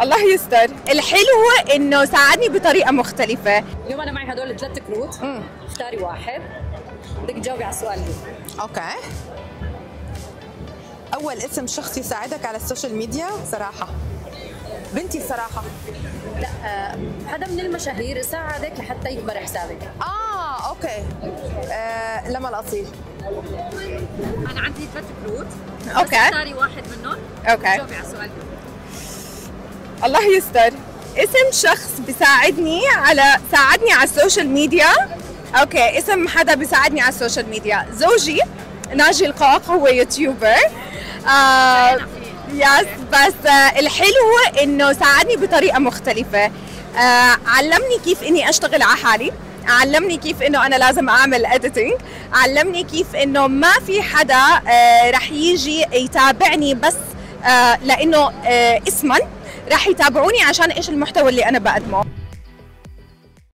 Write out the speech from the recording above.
الله يستر. الحلو انه ساعدني بطريقه مختلفه. اليوم انا معي هدول الثلاث كروت، اختاري واحد بدك تجاوبي على السؤال اللي اوكي. اول اسم شخص يساعدك على السوشيال ميديا؟ صراحه بنتي صراحه. لا، حدا من المشاهير ساعدك لحتى يكبر حسابك. اوكي. لما الاصيل. انا عندي ثلاث كروت، اوكي. اختاري واحد منهم اوكي. جاوبي على السؤال. الله يستر. اسم شخص ساعدني على السوشيال ميديا. اوكي، اسم حدا بيساعدني على السوشيال ميديا. زوجي ناجي القاق، هو يوتيوبر. يس، بس الحلو انه ساعدني بطريقه مختلفه. علمني كيف اني اشتغل على حالي، علمني كيف انه انا لازم اعمل اديتنج، علمني كيف انه ما في حدا رح يجي يتابعني بس لانه اسما، رح يتابعوني عشان ايش المحتوى اللي انا بقدمه.